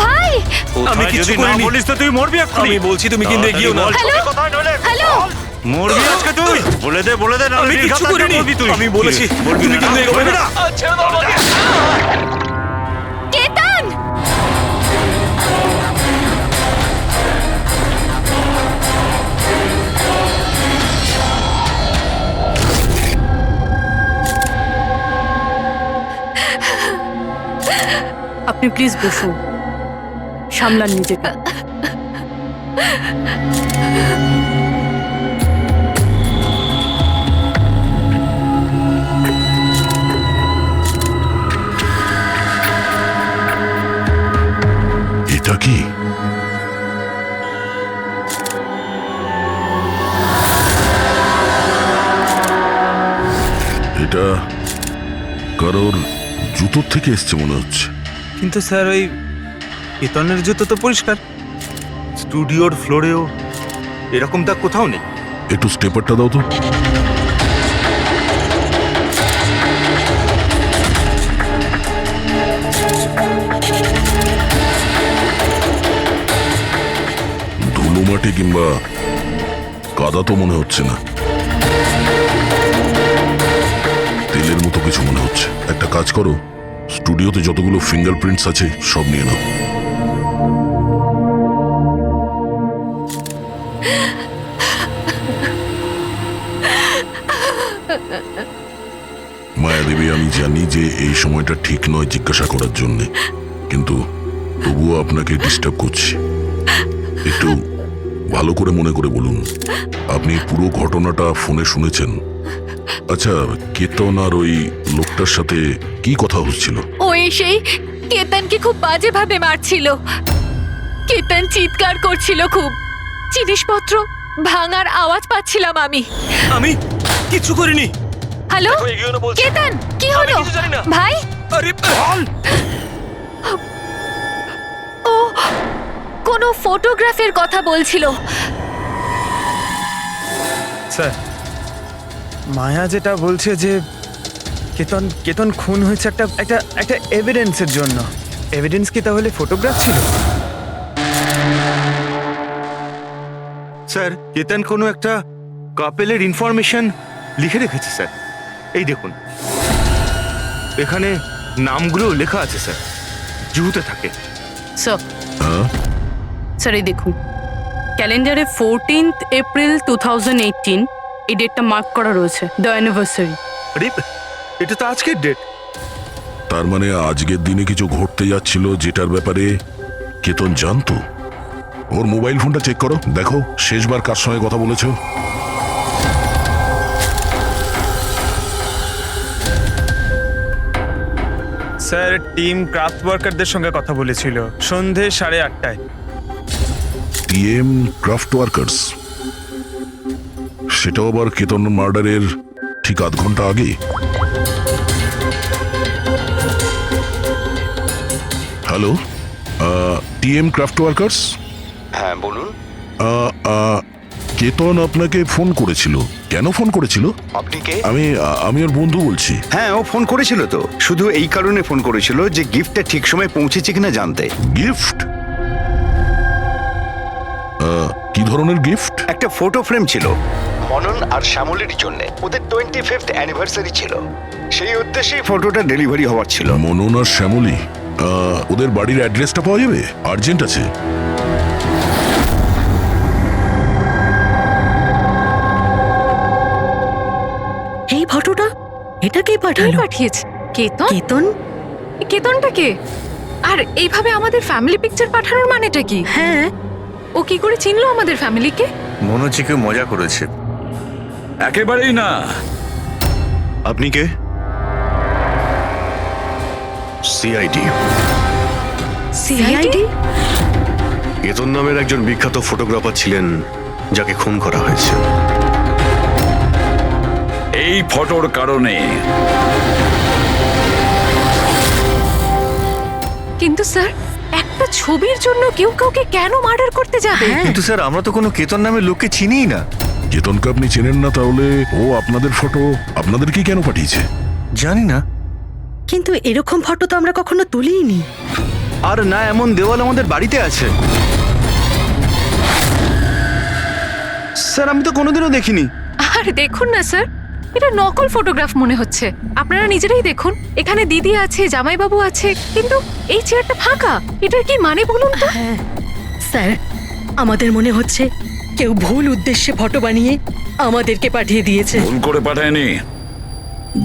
ভাই আমি কিছু করিনি। বলিস তো তুই মরবি এক্ষুনি। আমি বলছি তুমি কিন্তু এগিয়েও না। হ্যালো মরবি আজকে তুই। বলে দে না আমি কিছু করিনি। আমি বলেছি বলবি তুমি কিন্তু এগোবে না। কেতন আপনি প্লিজ বসুন, সামলান নিজেকে। এটা কি? এটা কারোর জুতোর থেকে এসছে মনে হচ্ছে। কিন্তু স্যার ওই কেতনের জুতো তো পরিষ্কার। স্টুডিওর ফ্লোরেও এরকম দাগ কোথাও নেই। একটু স্টেপারটা দাও তো। ধুলো মাটি কিংবা কাদা তো মনে হচ্ছে না, তেলের মতো কিছু মনে হচ্ছে। একটা কাজ করো, স্টুডিওতে যতগুলো ফিঙ্গারপ্রিন্টস আছে সব নিয়ে নাও। মায়াদেবী, আমি জানি যে এই সময়টা ঠিক নয় জিজ্ঞাসা করার জন্যে, কিন্তু তবুও আপনাকে ডিস্টার্ব করছি। একটু ভালো করে মনে করে বলুন, আপনি পুরো ঘটনাটা ফোনে শুনেছেন? আচ্ছা, কেতন আর ওই লোকটার সাথে কি কথা হচ্ছিল? ও এসেই কেতনকে খুব বাজেভাবে মারছিল। কেতন চিৎকার করছিল খুব। জিনিসপত্র ভাঙার আওয়াজ পাচ্ছিলাম আমি। আমি কিছু করিনি। হ্যালো দেখো, এগিয়েও না বলছি। কেতন, কি আমি হলো কিছু জানি না। ভাই? আরে বল। ও কোনো ফটোগ্রাফের কথা বলছিল। স্যার মায়া যেটা বলছে যে কেতন খুন হয়েছে একটা একটা একটা এভিডেন্সের জন্য। এভিডেন্স কি তাহলে ফটোগ্রাফ ছিল? স্যার, কেতন কোনো একটা কাপেলের ইনফরমেশন লিখে রেখেছে স্যার। এই দেখুন, এখানে নামগুলো লেখা আছে স্যার, জুহুতে থাকে। স্যার, হ্যাঁ, স্যার এই দেখুন, ক্যালেন্ডারে 14th এপ্রিল 2018 এই ডেটটা মার্ক করা রয়েছে, দ্য অ্যানিভার্সারি। আরে এটা তো আজকের ডেট। তার মানে আজকের দিনে কিছু ঘটতে যাচ্ছিল যেটার ব্যাপারে কেতন জানতো। ওর মোবাইল ফোনটা চেক করো, দেখো শেষবার কার সঙ্গে কথা বলেছো। স্যার টিম ক্রাফট ওয়ার্কারদের সঙ্গে কথা বলেছিল সন্ধে 8:30টায়। টিএম ক্রাফট ওয়ার্কার্স, সেটাও আবার কেতন মার্ডারের ঠিক আধ ঘন্টা আগে। Hello, TM craft workers. হ্যাঁ বলুন। কেতন আপনাকে ফোন করেছিল। কেন ফোন করেছিল? আপনি কে? আমি ওর বন্ধু বলছি। হ্যাঁ, ও ফোন করেছিল তো, শুধু এই কারণে ফোন করেছিল যে গিফটটা ঠিক সময় পৌঁছেছে কিনা জানতে। গিফট? কি ধরনের গিফট? একটা ফটো ফ্রেম ছিল মনন আর শ্যামলের জন্য, ওদের 25th অ্যানিভার্সারি ছিল, সেই উদ্দেশ্যেই ফটোটা ডেলিভারি হওয়ার ছিল। মনন আর শ্যামলী, ওদের বাড়ির অ্যাড্রেসটা পাওয়া যাবে? আর্জেন্ট আছে। এই ফটোটা এটা কে কে পাঠালো? পাঠিয়েছে? কেতন? কেতন? কেতনটা কে? আর এইভাবে আমাদের ফ্যামিলি পিকচার পাঠানোর মানেটা কি? হ্যাঁ, ও কি করে চিনলো আমাদের ফ্যামিলিকে? মনে হচ্ছে কেউ মজা করেছে। একেবারেই না। আপনি কে? সিআইডি। সিআইডি? কেতন নামের একজন বিখ্যাত ফটোগ্রাফার ছিলেন যাকে খুন করা হয়েছে। এই ফটোর কারণে। কিন্তু স্যার, একটা ছবির জন্য কেউ কাউকে কেন মার্ডার করতে যাবে? কিন্তু স্যার, আমরা তো কোনো কেতন নামের লোককে চিনিই না। কেতনকে আপনি চেনেন না, তাহলে ও আপনাদের ফটো আপনাদেরকে কেন পাঠিয়েছে? জানি না। কিন্তু এরকম ফটো তো আমরা কখনো তুলিনি। আর না এমন দেওয়াল আমাদের বাড়িতে আছে। স্যার আমি তো কোনোদিনও দেখিনি। আর দেখুন না স্যার, এটা নকল ফটোগ্রাফ মনে হচ্ছে। আপনারা নিজেরাই দেখুন, এখানে দিদি আছে, জামাইবাবু আছে, কিন্তু এই চেয়ারটা ফাঁকা। এটার কি মানে বলুন তো? হ্যাঁ স্যার, আমাদের মনে হচ্ছে কেউ ভুল উদ্দেশ্যে ফটো বানিয়ে আমাদেরকে পাঠিয়ে দিয়েছে। ভুল করে পাঠায়নি,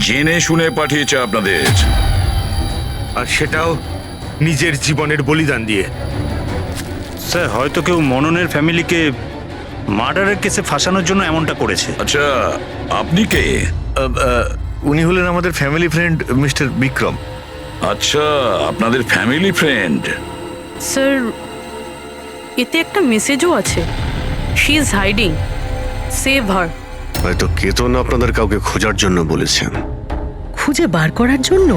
জেনে শুনে পাঠিয়েছে আপনাদের। আর সেটাও নিজের জীবনের বলিদান দিয়ে। স্যার হয়তো কেউ মননের ফ্যামিলিকে মার্ডারের কেসে ফাঁসানোর জন্য এমনটা করেছে। আচ্ছা, আপনি কে? উনি হলেন আমাদের ফ্যামিলি ফ্রেন্ড মিস্টার বিক্রম। আচ্ছা, আপনাদের ফ্যামিলি ফ্রেন্ড। স্যার, এতে একটা মেসেজও আছে। শি ইজ হাইডিং, সেভ হার। হয়তো কেতন আপনাদের কাউকে খোঁজার জন্য বলেছেন। খুঁজে বার করার জন্য?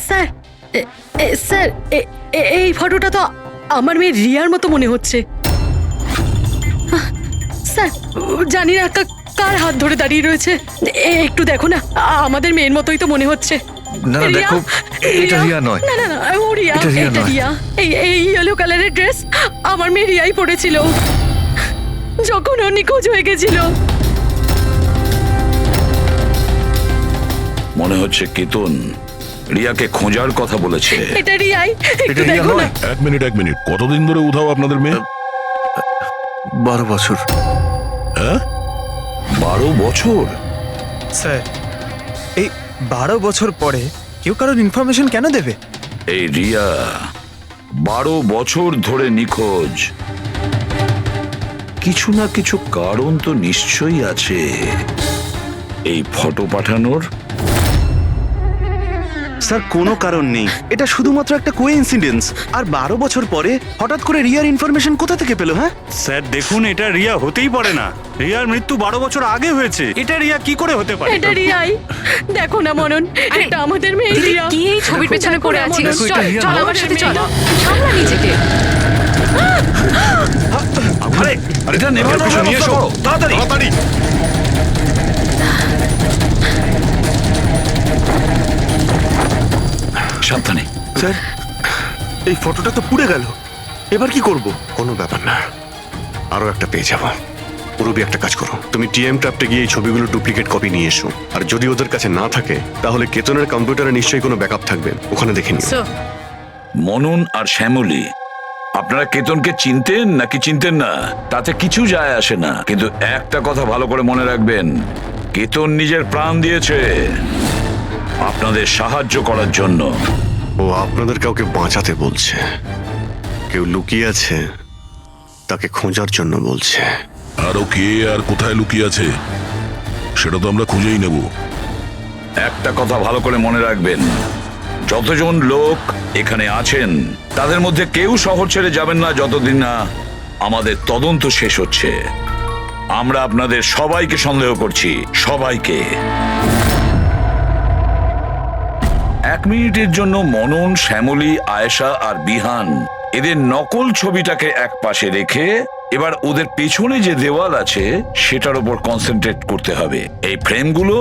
স্যার, স্যার, এই ফটোটা তো আমার মেয়ে রিয়ার মতো মনে হচ্ছে। স্যার, জানি না কার হাত ধরে দাঁড়িয়ে রয়েছে। একটু দেখো না, আমাদের মেয়ের মতোই তো মনে হচ্ছে। না রিয়া, দেখো, এটা রিয়া নয়। না না না, ও রিয়া, এটা রিয়া এটা নয়। রিয়া। এই ইয়েলো কালারের ড্রেস আমার মেয়ে রিয়াই পরেছিল যখন ও নিখোঁজ হয়ে গেছিল। মনে হচ্ছে কেতন রিয়াকে খোঁজার কথা বলেছে। এটা রিয়াই, একটু রিয়া দেখো না। নয়। এক মিনিট, কতদিন ধরে উধাও আপনাদের মেয়ে? 12 বছর। হ্যাঁ, 12 বছর? স্যার, এই 12 বছর পরে কেউ কারোর ইনফরমেশন কেন দেবে? এই রিয়া 12 বছর ধরে নিখোঁজ। কিছু না কিছু কারণ তো নিশ্চয়ই আছে এই ফটো পাঠানোর। স্যার কোনো কারণ নেই, এটা শুধুমাত্র একটা কোইন্সিডেন্স। আর 12 বছর পরে হঠাৎ করে রিয়ার ইনফরমেশন কোথা থেকে পেলো? হ্যাঁ স্যার দেখুন, এটা রিয়া হতেই পারে না। রিয়ার মৃত্যু 12 বছর আগে হয়েছে। এটা রিয়া কি করে হতে পারে? এটা রিয়াই, দেখো না মনন, এটা আমাদের মেয়ে দিদি, রিয়া। কি এই ছবির পেছনে পড়ে আছিস? দেখো, এটা চল রিয়া চল নয়। আমার সাথে চল, সামলা নিজেকে। আরে এটা নেবে, কিছু নিয়ে এসো তাড়াতাড়ি। সাবধানে। স্যার, এই ফটোটা তো পুড়ে গেল, এবার কি করব? কোনো ব্যাপার না, আরো একটা পেয়ে যাবো। পুরবি একটা কাজ করো, তুমি টিএম ট্র্যাপটে গিয়ে এই ছবিগুলো ডুপ্লিকেট কপি নিয়ে এসো। আর যদি ওদের কাছে না থাকে তাহলে কেতনের কম্পিউটারে নিশ্চয়ই কোনো ব্যাকআপ থাকবে, ওখানে দেখে নিও। স্যার, মনন আর শ্যামলী, আপনারা কেতনকে চিনতেন নাকি চিনতেন না তাতে কিছু যায় আসে না, কিন্তু একটা কথা ভালো করে মনে রাখবেন, কেতন নিজের প্রাণ দিয়েছে আপনাদের সাহায্য করার জন্য। ও আপনাদের কাউকে বাঁচাতে বলছে, কেউ লুকিয়ে আছে তাকে খোঁজার জন্য বলছে। আরো কে আর কোথায় লুকিয়ে আছে সেটা তো আমরা খুঁজেই নেব। একটা কথা ভালো করে মনে রাখবেন, যতজন লোক এখানে আছেন তাদের মধ্যে কেউ শহর ছেড়ে যাবেন না যতদিন না আমাদের তদন্ত শেষ হচ্ছে। আমরা আপনাদের সবাইকে সন্দেহ করছি, সবাইকে। 1 মিনিটের জন্য মনন, শ্যামলী, আয়েশা আর বিহান এদের নকল ছবিটাকে এক পাশে রেখে এবার ওদের পেছনে যে দেওয়াল আছে সেটার উপর কনসেন্ট্রেট করতে হবে, এই ফ্রেমগুলো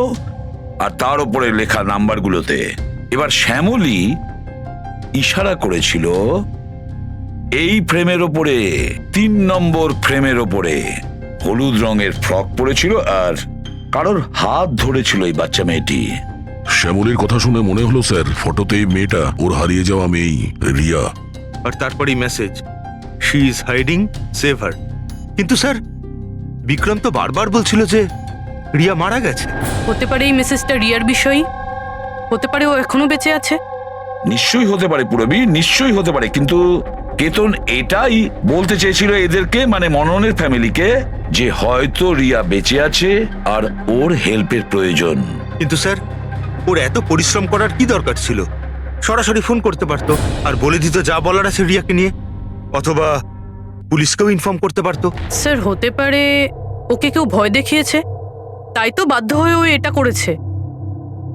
আর তার উপরে লেখা নাম্বারগুলোতে। এবার শ্যামলী ইশারা করেছিল এই ফ্রেমের ওপরে, 3 নম্বর ফ্রেমের ওপরে। হলুদ রঙের ফ্রক পরেছিল আর কারোর হাত ধরেছিল এই বাচ্চা মেয়েটি। শ্যামলীর কথা শুনে মনে হলো স্যার, ফটোতে এই মেয়েটা ওর হারিয়ে যাওয়া মেয়েই, রিয়া। আর তারপরেই message, she is hiding, save হার। কিন্তু স্যার, বিক্রম তো বারবার বলছিল যে রিয়া মারা গেছে। হতে পারে এই মেসেজটা রিয়ার বিষয়ই, হতে পারে ও এখনো বেঁচে আছে। নিশ্চয়ই হতে পারে পুরবি, নিশ্চয়ই হতে পারে, কিন্তু কেতন এটাই বলতে চেয়েছিল এদেরকে, মানে মননের ফ্যামিলিকে, যে হয়তো রিয়া বেঁচে আছে আর ওর হেল্পের প্রয়োজন। কিন্তু স্যার, ওর এত পরিশ্রম করার কি দরকার ছিল? সরাসরি ফোন করতে পারতো আর বলে দিত যা বলার আছে রিয়াকে নিয়ে, অথবা পুলিশকেও ইনফর্ম করতে পারতো। স্যার, হতে পারে ওকে কেউ ভয় দেখিয়েছে, তাই তো বাধ্য হয়ে ও এটা করেছে।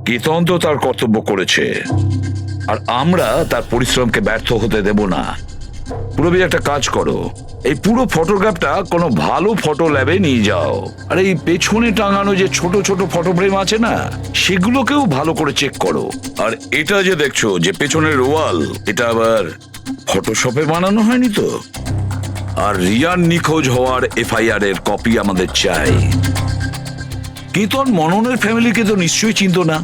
কেতন তো তার কর্তব্য করেছে আর আমরা তার পরিশ্রমকে ব্যর্থ হতে দেব না। পুরবি একটা কাজ করো, এই পুরো ফটোগ্রাফটা কোনো ভালো ফটো ল্যাবে নিয়ে যাও। আর এই পেছনে টাঙানো যে ছোট ছোট ফটো ফ্রেম আছে না, সেগুলোকেও ভালো করে চেক করো। আর এটা যে দেখছো যে পেছনের ওয়াল, এটা আবার ফটোশপে বানানো হয়নি তো? আর রিয়ার নিখোঁজ হওয়ার এফআইআর এর কপি আমাদের চাই। কেতন মননের ফ্যামিলিকে তো নিশ্চয়ই চিনতো না,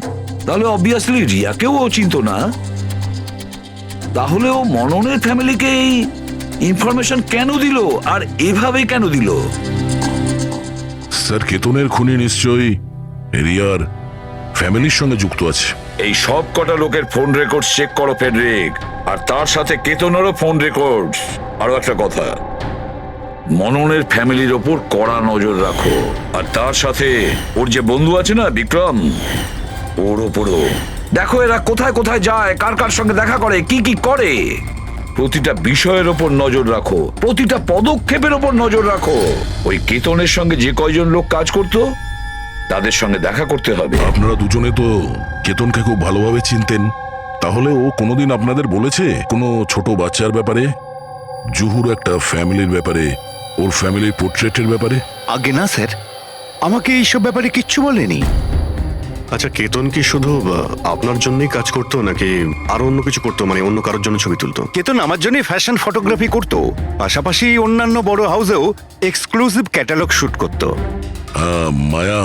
তাহলে অবভিয়াসলি রিয়াকেও ও চিনতো না। তাহলে ও মননের ফ্যামিলিকে এই ইনফরমেশন কেন দিল, আর এভাবে কেন দিল? স্যার, কেতনের খুনি নিশ্চয়ই রিয়ার ফ্যামিলির সঙ্গে যুক্ত আছে। এই সব কটা লোকের ফোন রেকর্ড চেক করো ফেডরিক, আর তার সাথে কেতনেরও ফোন রেকর্ড। আরো একটা কথা, মননের ফ্যামিলির ওপর কড়া নজর রাখো, আর তার সাথে ওর যে বন্ধু আছে না বিক্রম, ওর ওপরও দেখো। এরা কোথায় কোথায় যায়, কার কার সঙ্গে দেখা করে, কি কি করে, প্রতিটা বিষয়ের ওপর নজর রাখো, প্রতিটা পদক্ষেপের ওপর নজর রাখো। ওই কেতনের সঙ্গে যে কয়জন লোক কাজ করতো তাদের সঙ্গে দেখা করতে হবে। আপনারা দুজনে তো কেতনকে খুব ভালোভাবে চিনতেন, তাহলে ও কোনোদিন আপনাদের বলেছে কোনো ছোট বাচ্চার ব্যাপারে, জুহুর একটা ফ্যামিলির ব্যাপারে, ওর ফ্যামিলির পোর্ট্রেটের ব্যাপারে? আগে না স্যার, আমাকে এইসব ব্যাপারে কিচ্ছু বলেনি। আচ্ছা, কেতন কি শুধু আপনার জন্যই কাজ করতো নাকি আরো অন্য কিছু করতো, মানে অন্য কারোর জন্য ছবি তুলতো? কেতন আমার জন্য ফ্যাশন ফটোগ্রাফি করতো, পাশাপাশি অন্যান্য বড় হাউসেও এক্সক্লুসিভ ক্যাটালগ শুট করতো। মায়া,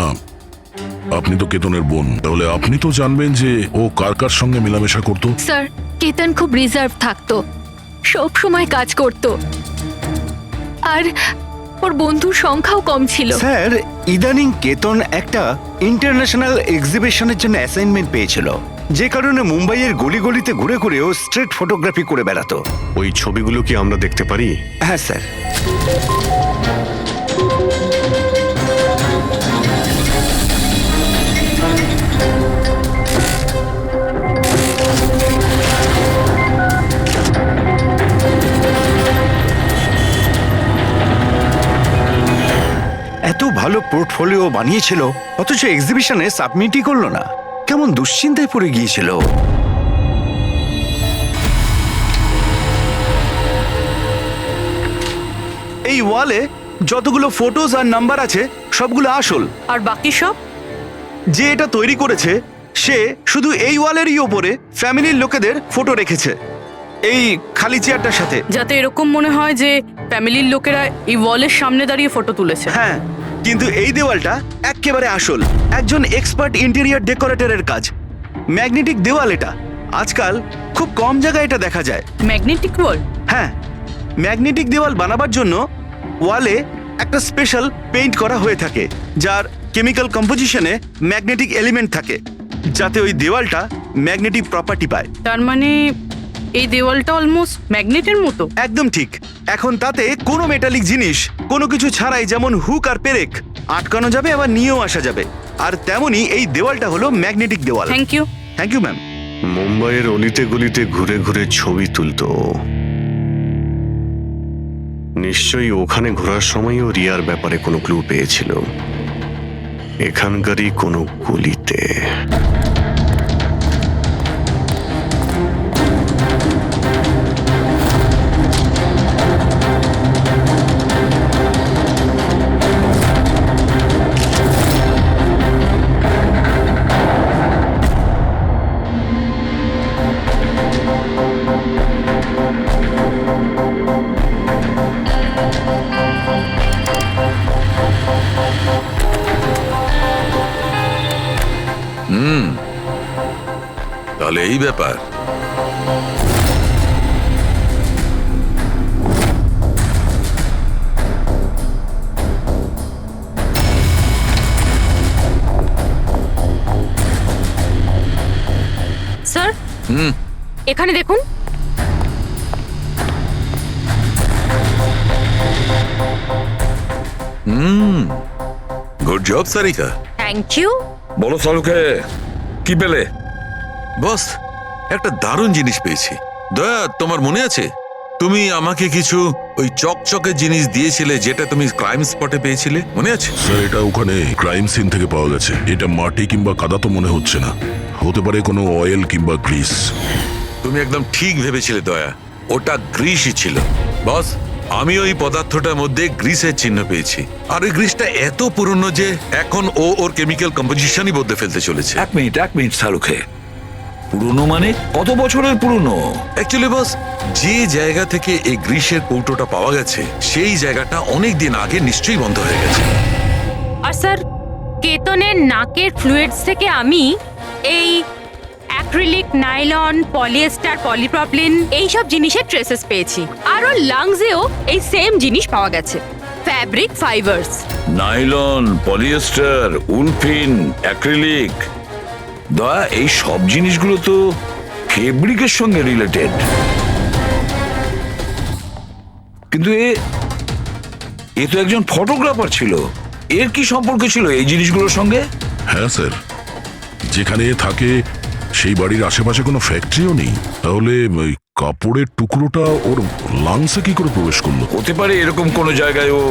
আপনি তো কেতনের বোন, তাহলে আপনি তো জানবেন যে ও কার কার সঙ্গে মেলামেশা করতো। স্যার, কেতন খুব রিজার্ভ থাকতো, সব সময় কাজ করত, আর ওর বন্ধুর সংখ্যাও কম ছিল। স্যার, ইদানিং কেতন একটা ইন্টারন্যাশনাল এক্সিবিশনের জন্য অ্যাসাইনমেন্ট পেয়েছিল, যে কারণে মুম্বাইয়ের গলি গলিতে ঘুরে ঘুরে ও স্ট্রিট ফটোগ্রাফি করে বেড়াতো। ওই ছবিগুলো কি আমরা দেখতে পারি? হ্যাঁ স্যার। এত ভালো পোর্টফোলিও বানিয়েছিল, অথচ এক্সিবিশনে সাবমিটই করলো না। কেমন দুশ্চিন্তায় পড়ে গিয়েছিল। এই ওয়ালে যতগুলো ফটোজ আর নাম্বার আছে সবগুলো আসল, আর বাকি সব? যে এটা তৈরি করেছে সে শুধু এই ওয়ালেরই ওপরে ফ্যামিলির লোকেদের ফটো রেখেছে, এই খালি চেয়ারটার সাথে, যাতে এরকম মনে হয় যে ফ্যামিলির লোকেরা এই ওয়ালের সামনে দাঁড়িয়ে ফটো তুলেছে। হ্যাঁ, কিন্তু এই দেওয়ালটা একেবারে আসল, একজন এক্সপার্ট ইন্টেরিয়র ডেকোরেটরের কাজ। ম্যাগনেটিক দেওয়াল এটা, আজকাল খুব কম জায়গায় এটা দেখা যায়। ম্যাগনেটিক ওয়াল? হ্যাঁ, ম্যাগনেটিক দেওয়াল বানাবার জন্য ওয়ালে একটা স্পেশাল পেইন্ট করা হয়ে থাকে, যার কেমিক্যাল কম্পোজিশনে ম্যাগনেটিক এলিমেন্ট থাকে, যাতে ওই দেওয়ালটা ম্যাগনেটিক প্রপার্টি পায়। তার মানে এই দেওয়ালটা অলমোস্ট ম্যাগনেটের মতো? একদম ঠিক। এখন তাতে কোনো মেটালিক জিনিস কোনো কিছু ছাড়াই, যেমন হুক আর পেরেক, আটকানো যাবে, আবার নিয়েও আসা যাবে। আর তেমনই এই দেওয়ালটা হলো ম্যাগনেটিক দেওয়াল। Thank you. Thank you ma'am. মুম্বাইয়ের অলিতে গলিতে ঘুরে ঘুরে ছবি তুলতো, নিশ্চয়ই ওখানে ঘোরার সময়ও রিয়ার ব্যাপারে কোনো ক্লু পেয়েছিল, এখানকারই কোনো গলিতে। তাহলে এই ব্যাপার। স্যার, এখানে দেখুন। Good job Sarika. Thank you. বলো সালুকে, কি পেলে? বস, একটা দারুণ জিনিস পেয়েছি। দয়া, তোমার মনে আছে তুমি আমাকে কিছু ওই চকচকে জিনিস দিয়েছিলে, যেটা তুমি ক্রাইম স্পটে পেয়েছিলে, মনে আছে? স্যার, এটা ওখানে ক্রাইম সিন থেকে পাওয়া গেছে। এটা মাটি কিংবা কাদা তো মনে হচ্ছে না, হতে পারে কোনো অয়েল কিংবা গ্রিস। তুমি একদম ঠিক ভেবেছিলে দয়া, ওটা গ্রিসই ছিল। বস, আমি ওই পদার্থটার মধ্যে গ্রিসের চিহ্ন পেয়েছি, আর ওই গ্রিসটা এত পুরনো যে এখন ও ওর কেমিক্যাল কম্পোজিশনই বদলে ফেলতে চলেছে। এক মিনিট শাহরুখে, পুরনো মানে কত বছরের পুরনো? অ্যাকচুয়ালি বস, যে জায়গা থেকে এই গ্রিসের কৌটোটা পাওয়া গেছে সেই জায়গাটা অনেক দিন আগে নিশ্চয়ই বন্ধ হয়ে গেছে। আর স্যার, কেতনের নাকের ফ্লুইডস থেকে আমি এই অ্যাক্রিলিক, নাইলন, পলিয়েস্টার, পলিপ্রপিলিন এইসব জিনিসের ট্রেসেস পেয়েছি। আর ওর লাংসেও এই সেম জিনিস পাওয়া গেছে, fabric fibres. Nylon, polyester, olefin, acrylic, দয়া এই সব জিনিসগুলো তো ফেব্রিকের সঙ্গে রিলেটেড। কিন্তু এ তো একজন ফটোগ্রাফার ছিল, এর কি সম্পর্ক ছিল এই জিনিসগুলোর সঙ্গে? হ্যাঁ স্যার, যেখানে এ থাকে সেই বাড়ির আশেপাশে কোনো ফ্যাক্টরিও নেই, তাহলে ওই কাপড়ের টুকরোটা ওর লাংসে কি করে প্রবেশ করলো? হতে পারে এরকম কোনো জায়গায় ও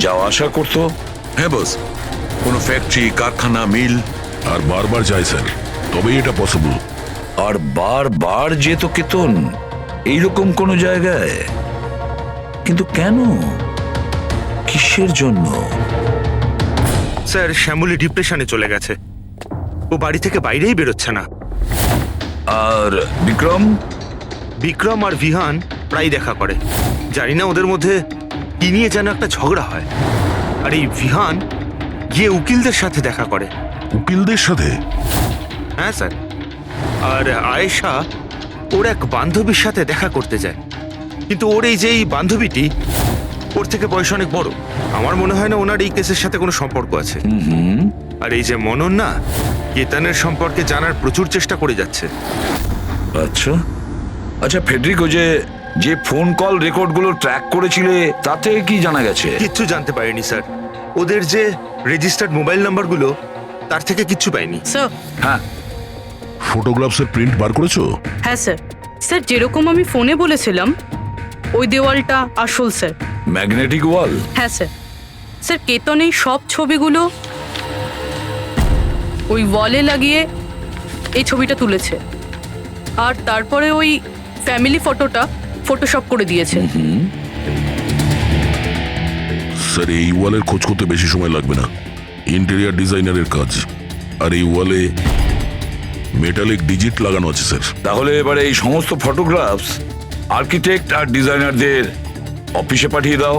যাওয়া আসা করতো। হ্যাঁ বস, কোনো ফ্যাক্টরি, কারখানা, মিল। আর বারবার যায় স্যার, তবেই এটা পসিবল। আর বারবার যেত কেতন এইরকম কোনো জায়গায়, কিন্তু কেন, কিসের জন্য? স্যার, শ্যামলী ডিপ্রেশনে চলে গেছে, ও বাড়ি থেকে বাইরেই বেরোচ্ছে না। আর বিক্রম? বিক্রম আর বিহান প্রায় দেখা করে, জানি না ওদের মধ্যে কি নিয়ে যেন একটা ঝগড়া হয়। আর এই বিহান গিয়ে উকিলদের সাথে দেখা করে। উকিলদের সাথে? হ্যাঁ স্যার। আর আয়েশা ওর এক বান্ধবীর সাথে দেখা করতে যায়, কিন্তু ওর এই যে এই বান্ধবীটি ওর থেকে বয়স অনেক বড়। আমার মনে হয় না ওনার এই কেসের সাথে কোনো সম্পর্ক আছে। আর এই যে মনন না, কেতনের সম্পর্কে জানার প্রচুর চেষ্টা করে যাচ্ছে। আচ্ছা আচ্ছা, ফেডরিকো যে ফোন কল রেকর্ডগুলো ট্র্যাক করেছিলে তাতে কি জানা গেছে? কিচ্ছু জানতে পারিনি স্যার। ওদের যে রেজিস্টার্ড মোবাইল নাম্বারগুলো, তার থেকে কিচ্ছু পাইনি। স্যার। হ্যাঁ, ফটোগ্রাফসের প্রিন্ট বার করেছো? হ্যাঁ স্যার। স্যার, যেরকম আমি ফোনে বলেছিলাম ওই দেওয়ালটা আসল স্যার। ম্যাগনেটিক ওয়াল? হ্যাঁ স্যার। স্যার, কেতন এই সব ছবিগুলো ওই ওয়ালে লাগিয়ে এই ছবিটা তুলেছে, আর তারপরে ওই ফ্যামিলি ফটোটা ফটোশপ করে দিয়েছে। স্যার, এই ওয়ালের খোঁজ করতে বেশি সময় লাগবে না, ইন্টেরিয়ার ডিজাইনারের কাজ। আর এই ওয়ালে মেটালিক ডিজিট লাগানো আছে স্যার। তাহলে এবারে এই সমস্ত ফটোগ্রাফস আর্কিটেক্ট আর ডিজাইনারদের অফিসে পাঠিয়ে দাও,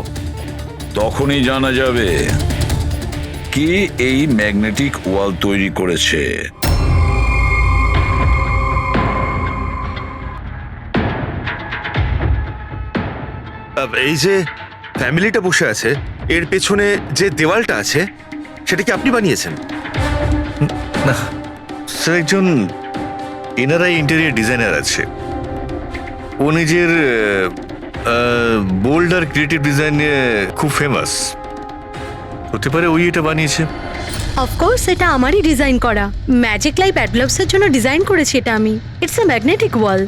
তখনই জানা যাবে কে এই ম্যাগনেটিক ওয়াল তৈরি করেছে। এই যে ফ্যামিলিটা বসে আছে, এর পেছনে যে দেওয়ালটা আছে সেটা কি আপনি বানিয়েছেন? না স্যার, একজন এনারাই ইন্টেরিয়ার ডিজাইনার আছে, ও নিজের বোল্ড আর ক্রিয়েটিভ ডিজাইন নিয়ে খুব ফেমাস। হতে পারে ওই এটা বানিয়েছে। অফকোর্স এটা আমারই ডিজাইন করা। ম্যাজিক লাইফ অ্যাডলভসের জন্য ডিজাইন করেছি এটা আমি। ইটস এ ম্যাগনেটিক ওয়াল।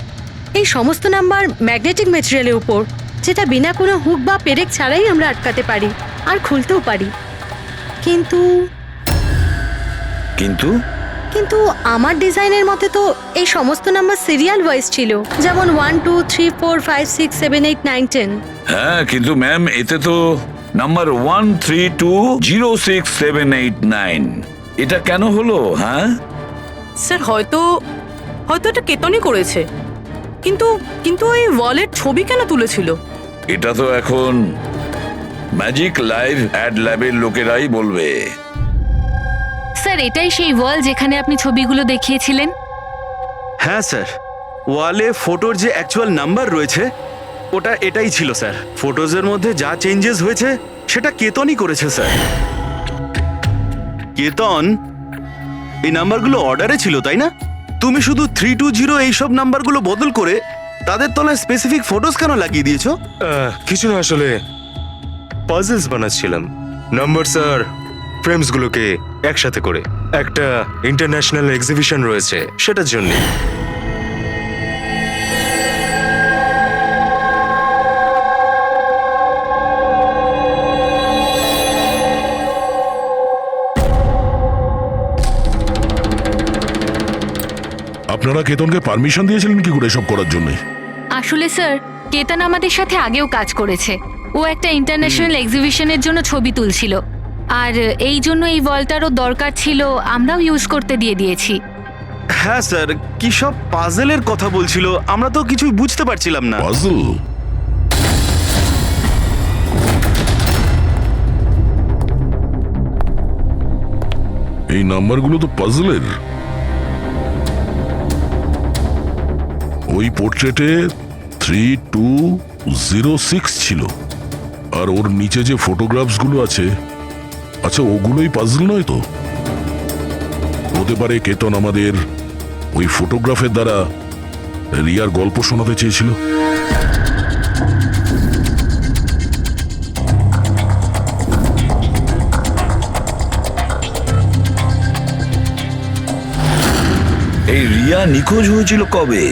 এই সমস্ত নাম্বার ম্যাগনেটিক ম্যাটেরিয়ালের উপর, যেটা বিনা কোনো হুক বা পেরেক ছাড়াই আমরা আটকাতে পারি আর খুলতেও পারি। কিন্তু কিন্তু কিন্তু আমার ডিজাইনের মতে তো এই সমস্ত নাম্বার সিরিয়াল ওয়াইজ ছিল, যেমন 1 2 3 4 5 6 7 8 9 10। হ্যাঁ, কিন্তু ম্যাম এতে তো নাম্বার 1320678 এটা কেন হলো? হ্যাঁ স্যার, হয়তো এটা কেতনই করেছে, কিন্তু কিন্তু ওই ওয়ালের ছবি কেন তুলেছিল? এটা তো এখন ম্যাজিক লাইভ অ্যাড ল্যাবের লোকেরাই বলবে। স্যার, এটাই সেই ওয়াল যেখানে আপনি ছবিগুলো দেখিয়েছিলেন? হ্যাঁ স্যার, ওয়ালে ফটোর যে অ্যাকচুয়াল নাম্বার রয়েছে ওটা এটাই ছিল স্যার। ফটোজের মধ্যে যা চেঞ্জেস হয়েছে সেটা কেতনই করেছে স্যার। কেতন এই নাম্বারগুলো অর্ডারে ছিল, তাই না? তুমি শুধু 320 এইসব নাম্বারগুলো বদল করে তাদের তলায় স্পেসিফিক ফটোজ কেন লাগিয়ে দিয়েছো? কিছু না, আসলে পাজলস বানাচ্ছিলাম, নাম্বারস আর ফ্রেমসগুলোকে একসাথে করে। একটা ইন্টারন্যাশনাল এক্সিবিশন রয়েছে, সেটার জন্য। আপনারা কেতনকে পারমিশন দিয়েছিলেন কি করে এসব করার জন্য? আসলে স্যার, কেতন আমাদের সাথে আগেও কাজ করেছে। ও একটা ইন্টারন্যাশনাল এক্সিবিশনের জন্য ছবি তুলছিল, আর এই জন্য এই ওয়ালটারও দরকার ছিল, আমরাও ইউজ করতে দিয়ে দিয়েছি। হ্যাঁ স্যার, কি সব পাজেলের কথা বলছিল, আমরা তো কিছুই বুঝতে পারছিলাম না। পাজল? এই নাম্বারগুলো তো পাজলের। ওই পোর্ট্রেটে 3206 ছিল, আর ওর নিচে যে ফটোগ্রাফস গুলো আছে, আচ্ছা ওগুলোই পাজল নয় তো? হতে পারে কেতন আমাদের ওই ফটোগ্রাফের দ্বারা রিয়ার গল্প শোনাতে চেয়েছিল। এই রিয়া নিখোঁজ হয়েছিল কবে?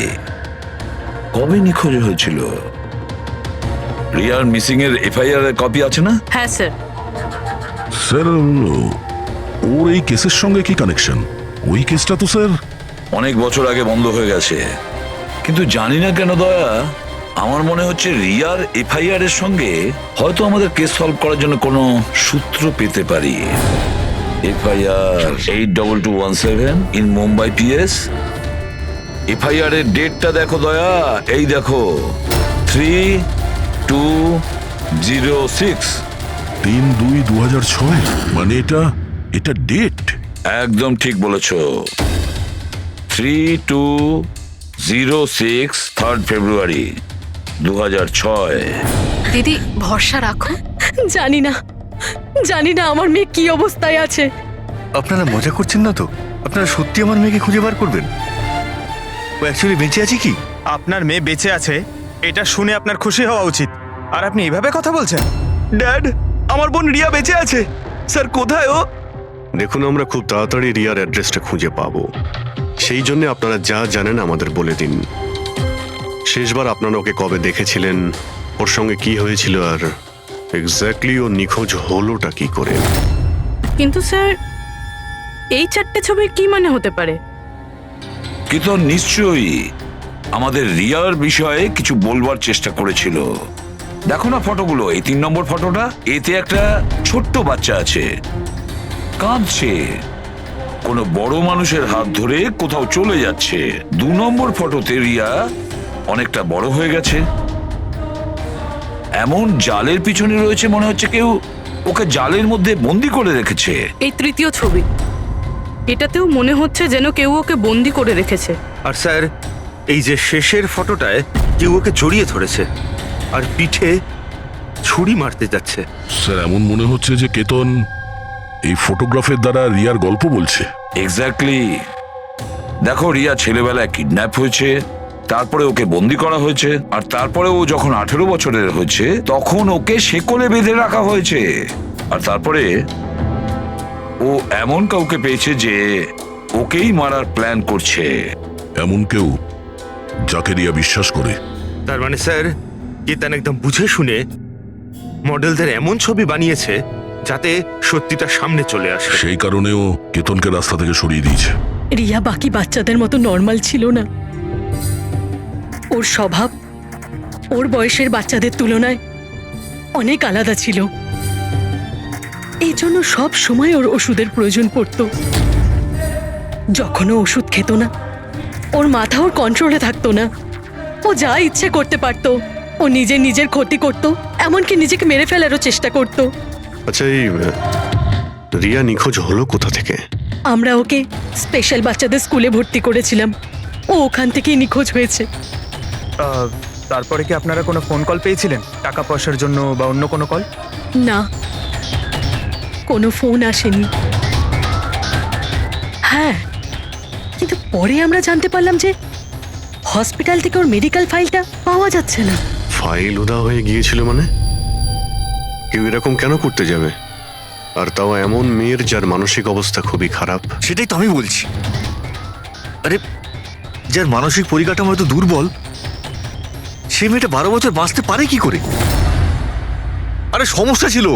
কবে নিখোঁজ হয়েছিল? রিয়ার মিসিং এর এফআইআর এর কপি আছে না? হ্যাঁ স্যার। স্যার, ওর এই কেসের সঙ্গে কি কানেকশন? ওই কেসটা তো স্যার অনেক বছর আগে বন্ধ হয়ে গেছে, কিন্তু জানি না কেন দয়া, আমার মনে হচ্ছে রিয়ার এফআইআর এর সঙ্গে হয়তো আমাদের কেস সলভ করার জন্য কোনো সূত্র পেতে পারি। FIR 82217 in Mumbai PS. FIR এর ডেটটা দেখো দয়া, এই দেখো 3206। 3/2/2006, মানে এটা ডেট? একদম ঠিক বলেছো, 3206 3rd ফেব্রুয়ারি 2006। দিদি ভরসা রাখো। জানি না আমার মেয়ে কি অবস্থায় আছে। আপনারা মজা করছেন না তো? আপনারা সত্যি আমার মেয়েকে খুঁজে বার করবেন? ও অ্যাকচুয়ালি বেঁচে আছে কি? আপনার মেয়ে বেঁচে আছে এটা শুনে আপনার খুশি হওয়া উচিত, আর আপনি এভাবে কথা বলছেন। ড্যাড, আমার বোন রিয়া বেঁচে আছে। স্যার, কোথায় ও? দেখুন, আমরা খুব তাড়াতাড়ি রিয়ার অ্যাড্রেসটা খুঁজে পাবো। সেই জন্য আপনারা যা জানেন আমাদের বলে দিন। শেষবার আপনারা ওকে কবে দেখেছিলেন, ওর সঙ্গে কি হয়েছিল, আর এক্স্যাক্টলি ও নিখোঁজ হলোটা কি করে? কিন্তু স্যার, এই 4টে ছবির কি মানে হতে পারে? কেতন নিশ্চয়ই আমাদের রিয়ার বিষয়ে কিছু বলবার চেষ্টা করেছিল। দেখো না ফটোগুলো, এই 3 নম্বর ফটোটা, এতে একটা ছোট্ট বাচ্চা আছে, কাঁদছে, কোনো বড় মানুষের হাত ধরে কোথাও চলে যাচ্ছে। 2 নম্বর ফটোতে রিয়া অনেকটা বড় হয়ে গেছে, এমন জালের পিছনে রয়েছে, মনে হচ্ছে কেউ ওকে জালের মধ্যে বন্দি করে রেখেছে। এই 3য় ছবি, এটাতেও মনে হচ্ছে যেন কেউ ওকে বন্দি করে রেখেছে। আর স্যার, এই যে শেষের ফটোটায় কেউ ওকে জড়িয়ে ধরেছে আর পিঠে ছুরি মারতে যাচ্ছে। স্যার, এমন মনে হচ্ছে যে কেতন এই ফটোগ্রাফের দ্বারা রিয়ার গল্প বলছে। এক্স্যাক্টলি। দেখো, রিয়া ছেলেবেলায় কিডন্যাপ হয়েছে, তারপরে ওকে বন্দি করা হয়েছে, আর তারপরে ও যখন 18 বছরের হয়েছে তখন ওকে শেকলে বেঁধে রাখা হয়েছে, আর তারপরে ও এমন কাউকে পেয়েছে যে ওকেই মারার প্ল্যান করছে। এমন কেউ যাকে রিয়া বিশ্বাস করে। তার মানে স্যার, কেতন একদম বুঝে শুনে মডেলদের এমন ছবি বানিয়েছে যাতে সত্যিটা সামনে চলে আসে। সেই কারণেও কেতনকে রাস্তা থেকে সরিয়ে দিয়েছে। রিয়া বাকি বাচ্চাদের মতো নর্মাল ছিল না। ওর স্বভাব ওর বয়সের বাচ্চাদের তুলনায় অনেক আলাদা ছিল। এই জন্য সব সময় ওর ওষুধের প্রয়োজন পড়তো। যখন ও ওষুধ খেত না, ওর মাথা ওর কন্ট্রোলে থাকতো না। ও যা ইচ্ছে করতে পারতো। ও নিজের ক্ষতি করতো, এমনকি নিজেকে মেরে ফেলারও চেষ্টা করতো। আচ্ছা, এই রিয়া নিখোঁজ হলো কোথা থেকে? আমরা ওকে স্পেশাল বাচ্চাদের স্কুলে ভর্তি করেছিলাম, ও ওখান থেকেই নিখোঁজ হয়েছে। তারপরে কি আপনারা কোনো ফোন কল পেয়েছিলেন টাকা পয়সার জন্য বা অন্য কোনো কল? না, কোনো ফোন আসেনি। হ্যাঁ, কিন্তু পরে আমরা জানতে পারলাম যে হসপিটাল থেকে ওর মেডিকেল ফাইলটা পাওয়া যাচ্ছে না। ফাইল উদা হয়ে গিয়েছিল মানে? কেউ এরকম কেন করতে যাবে? আর তাও এমন মেয়ের যার মানসিক অবস্থা খুবই খারাপ। সেটাই তো আমি বলছি। আরে, যার মানসিক পরিকাঠামো এত দুর্বল, সে মেয়েটা 12 বছর বাঁচতে পারে কি করে? আরে সমস্যা ছিল।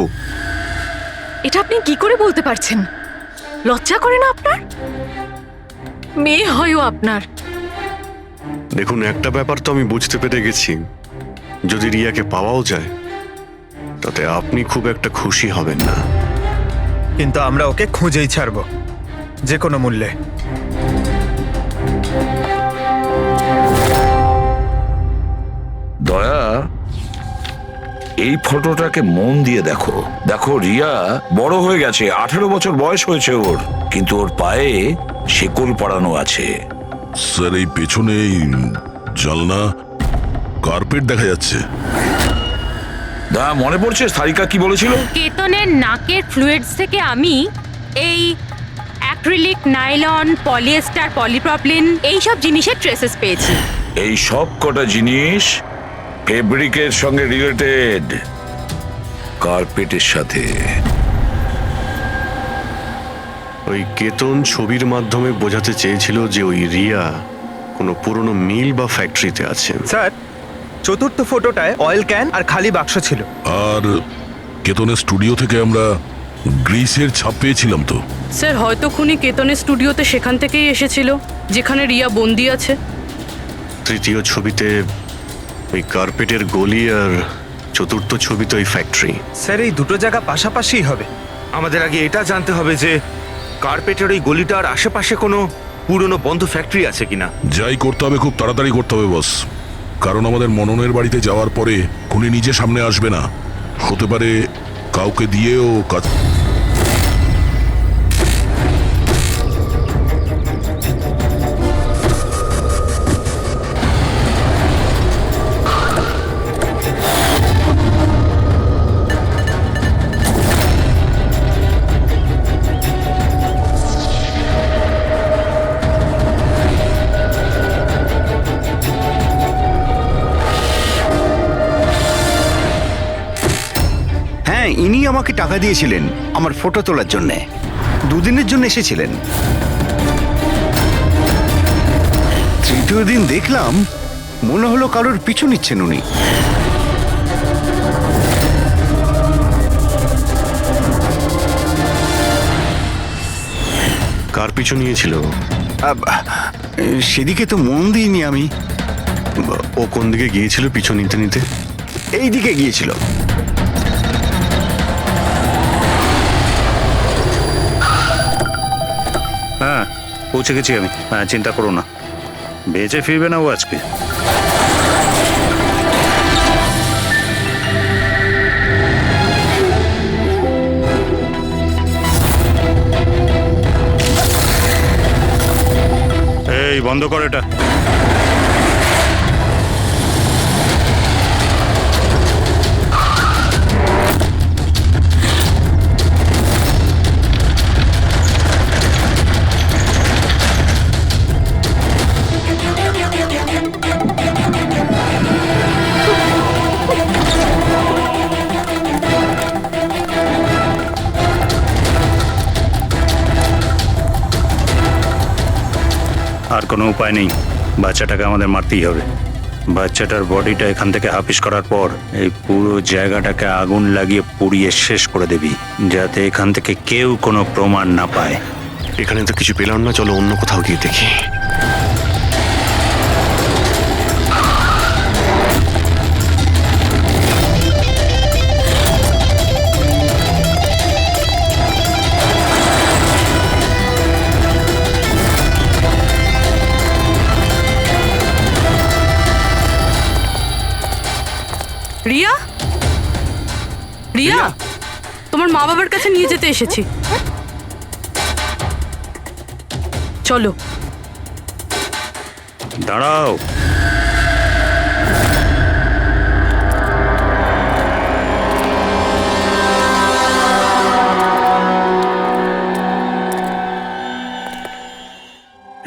এটা আপনি কি করে বলতে পারছেন? লজ্জা করে না আপনার? মেয়ে হয়ও আপনার। দেখুন, একটা ব্যাপার তো আমি বুঝতে পেরে গেছি, যদি রিয়াকে পাওয়াও যায় তাতে আপনি খুব একটা খুশি হবেন না। কিন্তু আমরা ওকে খুঁজেই ছাড়বো, যে কোনো মূল্যে। দয়া, এই ফটোটাকে মন দিয়ে দেখো। দেখো, রিয়া বড় হয়ে গেছে, 18 বছর বয়স হয়েছে ওর, কিন্তু ওর পায়ে শেকল পরানো আছে। স্যার, এই পেছনে এই জানলা কার্পেট দেখা যাচ্ছে। দয়া, মনে পড়ছে সারিকা কি বলেছিল? কেতনের নাকের ফ্লুইডস থেকে আমি এই অ্যাক্রিলিক, নাইলন, পলিয়েস্টার, পলিপ্রপলিন এইসব জিনিসের ট্রেসেস পেয়েছি। এই সব কটা জিনিস ফেব্রিকের সঙ্গে রিলেটেড, কার্পেটের সাথে। ওই কেতন ছবির মাধ্যমে বোঝাতে চেয়েছিল যে ওই রিয়া কোনো পুরনো মিল বা ফ্যাক্টরিতে আছে। স্যার, চতুর্থ ফটোটায় অয়েল ক্যান আর খালি বাক্স ছিল। আর কেতনের স্টুডিও থেকে আমরা গ্রিসের ছাপ পেয়েছিলাম তো। স্যার, হয়তো খুনি কেতনের স্টুডিওতে সেখান থেকেই এসেছিল যেখানে রিয়া বন্দি আছে। তৃতীয় ছবিতে ওই কার্পেটের গলি, আর চতুর্থ ছবিতে ওই ফ্যাক্টরি। স্যার, এই দুটো জায়গা পাশাপাশিই হবে। আমাদের আগে এটা জানতে হবে যে কার্পেটের ওই গলিটার আশেপাশে কোনো পুরনো বন্ধ ফ্যাক্টরি আছে কিনা। যাই করতে হবে খুব তাড়াতাড়ি করতে হবে বস, কারণ আমাদের মননের বাড়িতে যাওয়ার পরে খুনি নিজে সামনে আসবে না, হতে পারে কাউকে দিয়েও কাজ। হ্যাঁ, ইনি আমাকে টাকা দিয়েছিলেন আমার ফটো তোলার জন্য। দুদিনের জন্য এসেছিলেন। তৃতীয় দিন দেখলাম মনে হলো কারোর পিছু নিচ্ছেন উনি। কার পিছু নিয়েছিল? সেদিকে তো মন দিইনি আমি। ও কোন দিকে গিয়েছিল পিছু নিতে নিতে? এই দিকে গিয়েছিল। হ্যাঁ, পৌঁছে গেছি আমি। হ্যাঁ, চিন্তা করো না, বেঁচে ফিরবে না ও আজকে। এই বন্ধ কর এটা। আর কোনো উপায় নেই, বাচ্চাটাকে আমাদের মারতেই হবে। বাচ্চাটার বডিটা এখান থেকে হাফিস করার পর এই পুরো জায়গাটাকে আগুন লাগিয়ে পুড়িয়ে শেষ করে দিবি, যাতে এখান থেকে কেউ কোনো প্রমাণ না পায়। এখানে তো কিছু পেলাম না, চলো অন্য কোথাও গিয়ে দেখি। রিয়া, রিয়া, তোমার মা বাবার কাছে নিয়ে যেতে এসেছি, চলো। দাঁড়াও,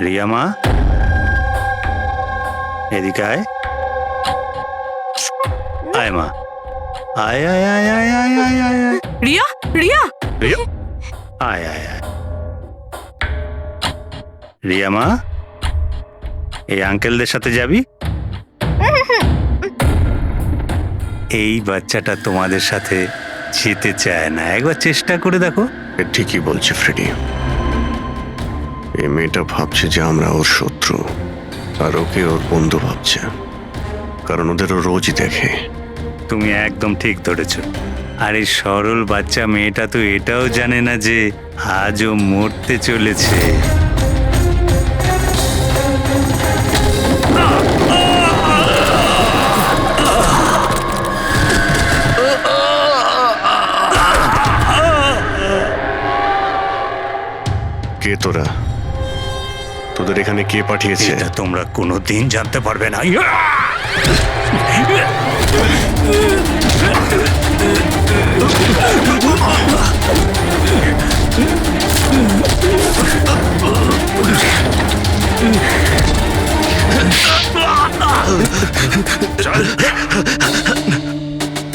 রিয়া মা, এদিকে আয়। আয় মা, আয় আয় আয় আয় আয় আয় আয় আয়। রিয়া, রিয়া, রিয়া, আয় আয় আয়। রিয়া মা, এই আঙ্কেলদের সাথে যাবি? এই বাচ্চাটা তোমাদের সাথে যেতে চায় না, একবার চেষ্টা করে দেখো। ঠিকই বলছে ফ্রেডি, এই মেয়েটা ভাবছে যে আমরা ওর শত্রু, আর ওকে ওর বন্ধু ভাবছে। কারণ ওদেরও রোজই দেখে। তুমি একদম ঠিক ধরেছ। আর এই সরল বাচ্চা মেয়েটা তো এটাও জানে না যে আজও মরতে চলেছে। কে তোরা? তোদের এখানে কে পাঠিয়েছে? এটা তোমরা কোনোদিন জানতে পারবে না।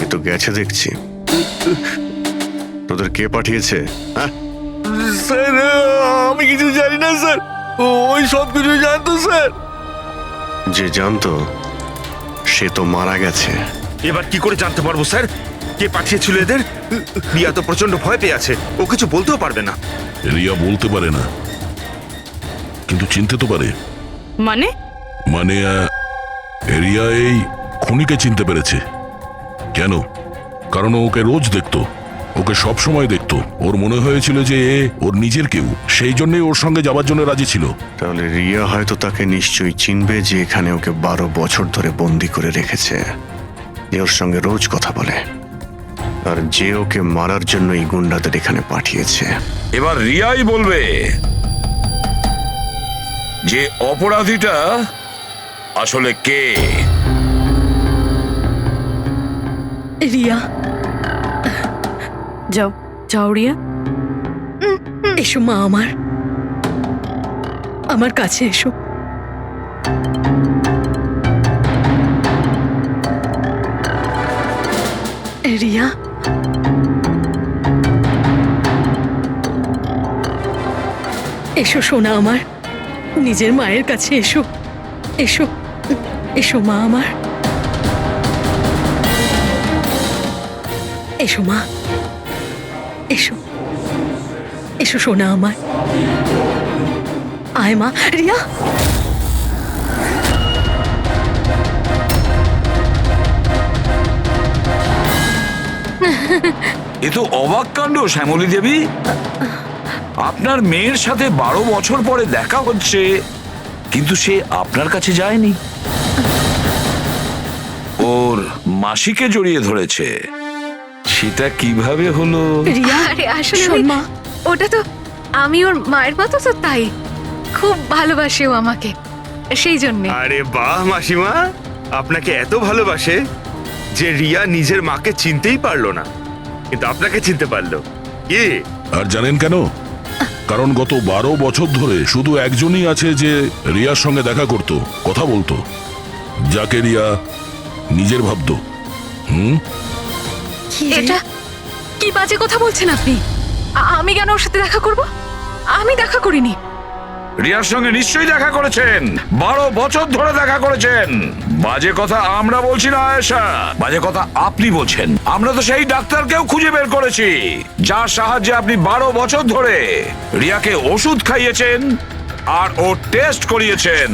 এ তো গেছে দেখছি। তোদের কে পাঠিয়েছে? হ্যাঁ, স্যার আমি কিছু জানি না স্যার, ওই সব কিছু জানতো স্যার। যে জানতো সে তো মারা গেছে। এবার কি করে জানতে পারবো স্যার কে পাঠিয়েছিল এদের? রিয়া তো প্রচন্ড ভয় পেয়ে আছে, ও কিছু বলতেও পারবে না। রিয়া বলতে পারে না, কিন্তু চিনতে তো পারে। মানে মানে রিয়া এই খুনিকে চিনতে পেরেছে। কেন? কারণ ও ওকে রোজ দেখতো, ওকে সব সময় দেখতো। ওর মনে হয়েছিল যে এ ওর নিজের কেউ, সেই জন্যই ওর সঙ্গে যাবার জন্য রাজি ছিল। তাহলে রিয়া হয়তো তাকে নিশ্চয়ই চিনবে, যে এখানে ওকে 12 বছর ধরে বন্দি করে রেখেছে, যে ওর সঙ্গে রোজ কথা বলে, আর যে ওকে মারার জন্য এই গুন্ডাদের এখানে পাঠিয়েছে। এবার রিয়াই বলবে যে অপরাধীটা আসলে কে। রিয়া, যাও যাও রিয়া। এসো মা, আমার আমার কাছে এসো। রিয়া, এসো সোনা আমার, নিজের মায়ের কাছে এসো। এসো এসো মা আমার, এসো মা, এসো এসো সোনা আমার। আয় মা। রিয়া, এ তো অবাক কাণ্ড শ্যামলী দেবী। আপনার মেয়ের সাথে 12 বছর পরে দেখা হচ্ছে, কিন্তু সে আপনার কাছে যায়নি, ওর মাসিকে জড়িয়ে ধরেছে। সেটা কিভাবে হলো? রিয়া, আরে আসলে শোন মা, ওটা তো আমি ওর মায়ের মতো, তো তাই খুব ভালোবাসে ও আমাকে, সেই জন্যে। আরে বাহ মাসিমা, আপনাকে এত ভালোবাসে যে রিয়া নিজের মাকে চিনতেই পারলো না, কিন্তু আপনাকে চিনতে পারলো। কি? আর জানেন কেন? কারণ গত 12 বছর ধরে শুধু একজনই আছে যে রিয়ার সঙ্গে দেখা করত, কথা বলতো, যাকে রিয়া নিজের ভাবতো। এটা কি বাজে কথা বলছেন আপনি? আমি কেন ওর সাথে দেখা করব? আমি দেখা করিনি। রিয়ার সঙ্গে নিশ্চয়ই দেখা করেছেন, 12 বছর ধরে দেখা করেছেন। বাজে কথা আমরা বলছি না আয়েশা, বাজে কথা আপনি বলছেন। আমরা তো সেই ডাক্তারকেও খুঁজে বের করেছি যার সাহায্যে আপনি 12 বছর ধরে রিয়াকে ওষুধ খাইয়েছেন আর ও টেস্ট করিয়েছেন।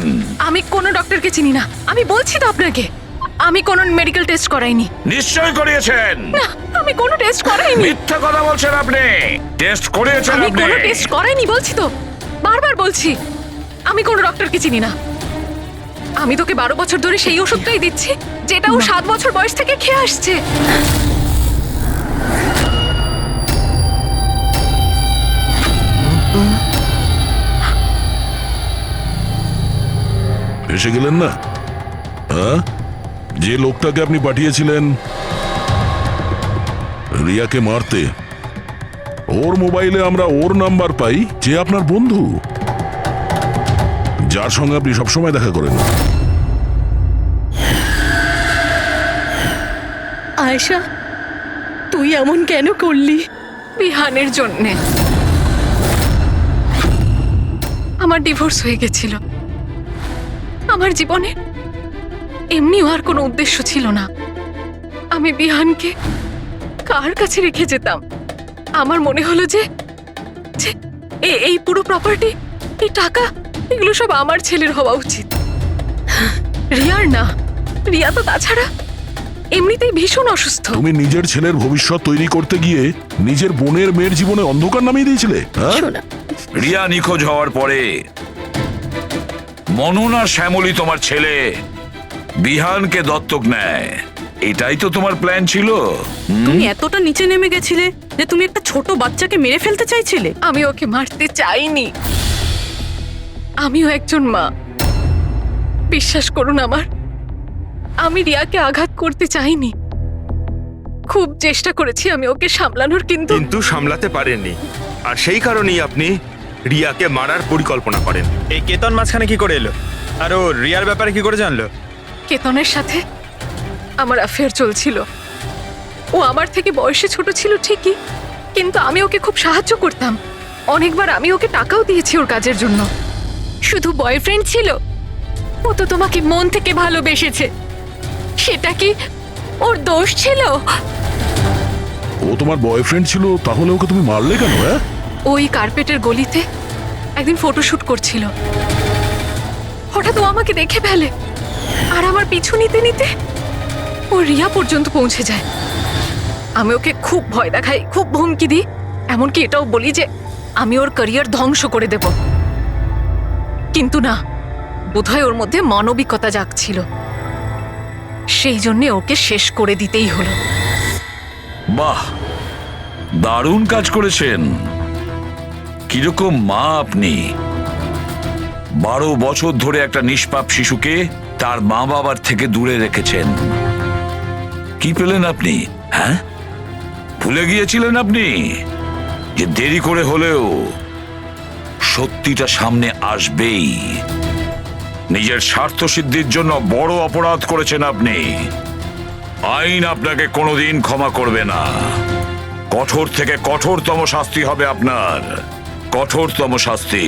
আমি কোনো ডক্টরকে চিনি না, আমি বলছি তো আপনাকে, আমি কোনো মেডিকেল টেস্ট করাইনি। নিশ্চয়ই করিয়েছেন। না, আমি কোনো টেস্ট করাইনি। মিথ্যা কথা বলছেন আপনি। টেস্ট করিয়েছেন আমি আপনি। কোনো টেস্ট করাইনি বলছি তো, বারবার বলছি আমি কোনো ডক্টরকে চিনি না। আমি তোকে 12 বছর ধরে সেই ওষুধটাই দিচ্ছি যেটা ও 7 বছর বয়স থেকে খেয়ে আসছে। এসে গেলেন না? হ্যাঁ, যে লোকটাকে আপনি পাঠিয়েছিলেন রিয়াকে মারতে, ওর মোবাইলে আমরা ওর নাম্বার পাই, যে আপনার বন্ধু, যার সঙ্গে আপনি সবসময় দেখা করেন। আয়েশা, তুই এমন কেন করলি? বিহানের জন্যে। আমার ডিভোর্স হয়ে গেছিল, আমার জীবনে এমনিও আর কোনো উদ্দেশ্য ছিল না। আমি বিহানকে কার কাছে রেখে যেতাম? আমার মনে হলো যে এই পুরো প্রপার্টি, এই টাকা, এগুলো সব আমার ছেলের হওয়া উচিত, রিয়ার না। রিয়া তো তাছাড়া এমনিতেই ভীষণ অসুস্থ। তুমি নিজের ছেলের ভবিষ্যৎ তৈরি করতে গিয়ে নিজের বোনের মেয়ের জীবনে অন্ধকার নামিয়ে দিয়েছিলে, হ্যাঁ? শোনা, রিয়া নিখোঁজ হওয়ার পরে মনন আর শ্যামলী তোমার ছেলে বিহানকে দত্তক নেয়, এটাই তো তোমার প্ল্যান ছিল। তুমি এতটা নিচে নেমে গেছিলে যে তুমি একটা ছোট বাচ্চাকে মেরে ফেলতে চাইছিলে। আমি ওকে মারতে চাইনি, আমিও একজন মা। বিশ্বাস করুন আমার, আমি রিয়াকে আঘাত করতে চাইনি। খুব চেষ্টা করেছি আমি ওকে সামলানোর, কিন্তু কিন্তু সামলাতে পারেননি, আর সেই কারণেই আপনি রিয়াকে মারার পরিকল্পনা করেন। এই কেতন মাঝখানে কি করে এলো? আর ও রিয়ার ব্যাপারে কি করে জানলো? কেতনের সাথে আমার অ্যাফেয়ার চলছিল। ও আমার থেকে বয়সে ছোট ছিল ঠিকই, কিন্তু আমি ওকে খুব সাহায্য করতাম। অনেকবার আমি ওকে টাকাও দিয়েছি ওর কাজের জন্য। শুধু বয়ফ্রেন্ড ছিল? ও তো তোমাকে মন থেকে ভালোবেসেছে, সেটা কি ওর দোষ ছিল? ও তোমার বয়ফ্রেন্ড ছিল, তাহলে ওকে তুমি মারলে কেন? হ্যাঁ, ওই কার্পেটের গলিতে একদিন ফটোশুট করছিল। হঠাৎ ও আমাকে দেখে ফেলে, আর আমার পিছু নিতে নিতে ও রিয়া পর্যন্ত পৌঁছে যায়। আমি ওকে খুব ভয় দেখাই, খুব হুমকি দিই, এমনকি এটাও বলি যে আমি ওর ক্যারিয়ার ধ্বংস করে দেব। কিন্তু না, বোধহয় ওর মধ্যে মানবিকতা জাগছিল, সেই জন্য ওকে শেষ করে দিতেই হলো। বাহ, দারুণ কাজ করেছেন। কিরকম মা আপনি! 12 বছর ধরে একটা নিষ্পাপ শিশুকে তার মা বাবার থেকে দূরে রেখেছেন। কি পেলেন আপনি? হ্যাঁ, ভুলে গিয়েছিলেন আপনি যে দেরি করে হলেও সত্যিটা সামনে আসবেই। নিজের স্বার্থ সিদ্ধির জন্য বড় অপরাধ করেছেন আপনি। আইন আপনাকে কোনোদিন ক্ষমা করবে না। কঠোর থেকে কঠোরতম শাস্তি হবে আপনার, কঠোরতম শাস্তি।